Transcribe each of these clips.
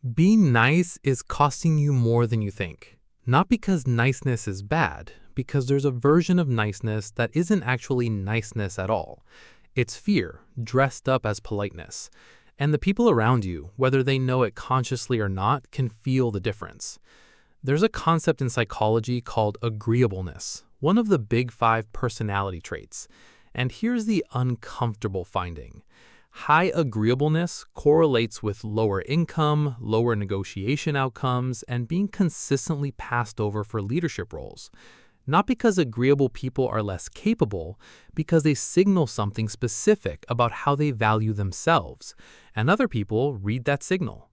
Being nice is costing you more than you think. Not because niceness is bad, because there's a version of niceness that isn't actually niceness at all. It's fear, dressed up as politeness. And the people around you, whether they know it consciously or not, can feel the difference. There's a concept in psychology called agreeableness, one of the big 5 personality traits. And here's the uncomfortable finding. High agreeableness correlates with lower income, lower negotiation outcomes, and being consistently passed over for leadership roles. Not because agreeable people are less capable, because they signal something specific about how they value themselves, and other people read that signal.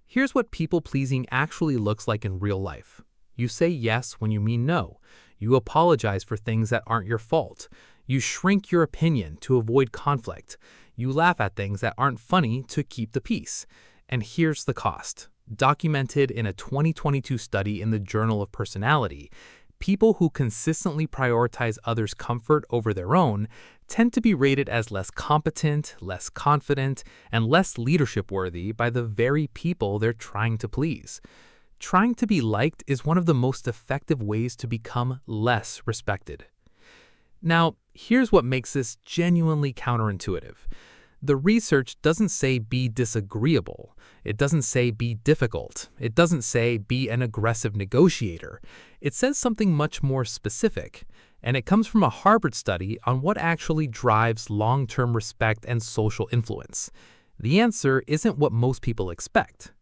Here's what people-pleasing actually looks like in real life. You say yes when you mean no. You apologize for things that aren't your fault. You shrink your opinion to avoid conflict. You laugh at things that aren't funny to keep the peace. And here's the cost. Documented in a 2022 study in the Journal of Personality, people who consistently prioritize others' comfort over their own tend to be rated as less competent, less confident, and less leadership-worthy by the very people they're trying to please. Trying to be liked is one of the most effective ways to become less respected. Now, here's what makes this genuinely counterintuitive. The research doesn't say be disagreeable. It doesn't say be difficult. It doesn't say be an aggressive negotiator. It says something much more specific, and it comes from a Harvard study on what actually drives long-term respect and social influence. The answer isn't what most people expect.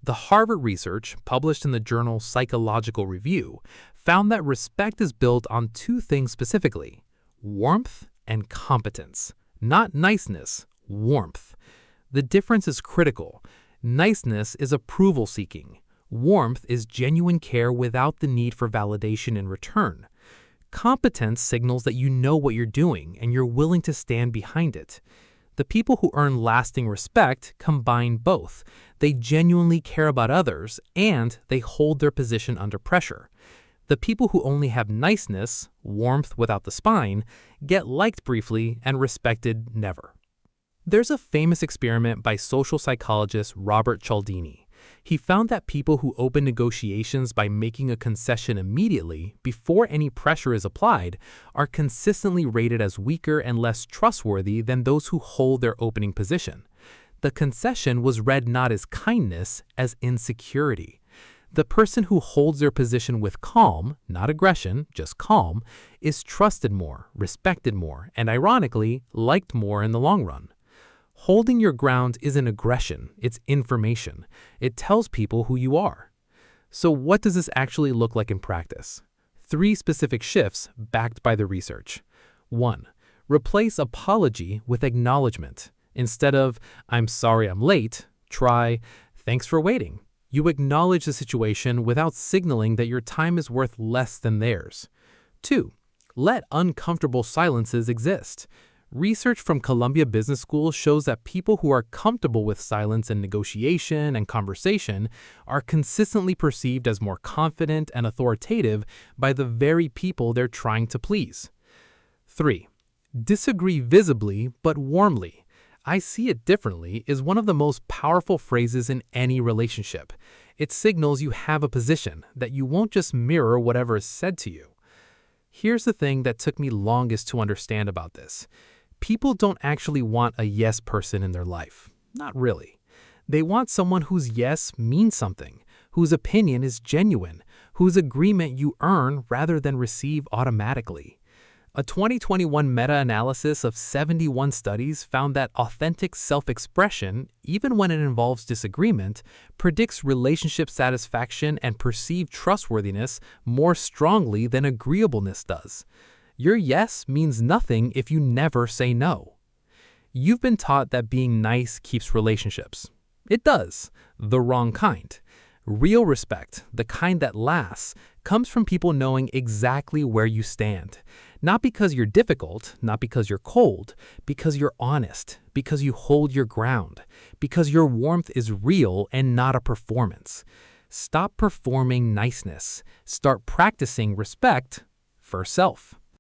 The Harvard research, published in the journal Psychological Review, found that respect is built on 2 things specifically: warmth and competence. Not niceness, warmth. The difference is critical. Niceness is approval-seeking. Warmth is genuine care without the need for validation in return. Competence signals that you know what you're doing and you're willing to stand behind it. The people who earn lasting respect combine both. They genuinely care about others and they hold their position under pressure. The people who only have niceness, warmth without the spine, get liked briefly and respected never. There's a famous experiment by social psychologist Robert Cialdini. He found that people who open negotiations by making a concession immediately, before any pressure is applied, are consistently rated as weaker and less trustworthy than those who hold their opening position. The concession was read not as kindness, as insecurity. The person who holds their position with calm, not aggression, just calm, is trusted more, respected more, and ironically, liked more in the long run. Holding your ground isn't aggression, it's information. It tells people who you are. So what does this actually look like in practice? 3 specific shifts backed by the research. 1. Replace apology with acknowledgement. Instead of, "I'm sorry I'm late," try, "Thanks for waiting." You acknowledge the situation without signaling that your time is worth less than theirs. 2. Let uncomfortable silences exist. Research from Columbia Business School shows that people who are comfortable with silence in negotiation and conversation are consistently perceived as more confident and authoritative by the very people they're trying to please. 3. Disagree visibly but warmly. "I see it differently" is one of the most powerful phrases in any relationship. It signals you have a position, that you won't just mirror whatever is said to you. Here's the thing that took me longest to understand about this. People don't actually want a yes person in their life. Not really. They want someone whose yes means something, whose opinion is genuine, whose agreement you earn rather than receive automatically. A 2021 meta-analysis of 71 studies found that authentic self-expression, even when it involves disagreement, predicts relationship satisfaction and perceived trustworthiness more strongly than agreeableness does. Your yes means nothing if you never say no. You've been taught that being nice keeps relationships. It does, the wrong kind. Real respect, the kind that lasts, comes from people knowing exactly where you stand. Not because you're difficult, not because you're cold, because you're honest, because you hold your ground, because your warmth is real and not a performance. Stop performing niceness. Start practicing respect for self.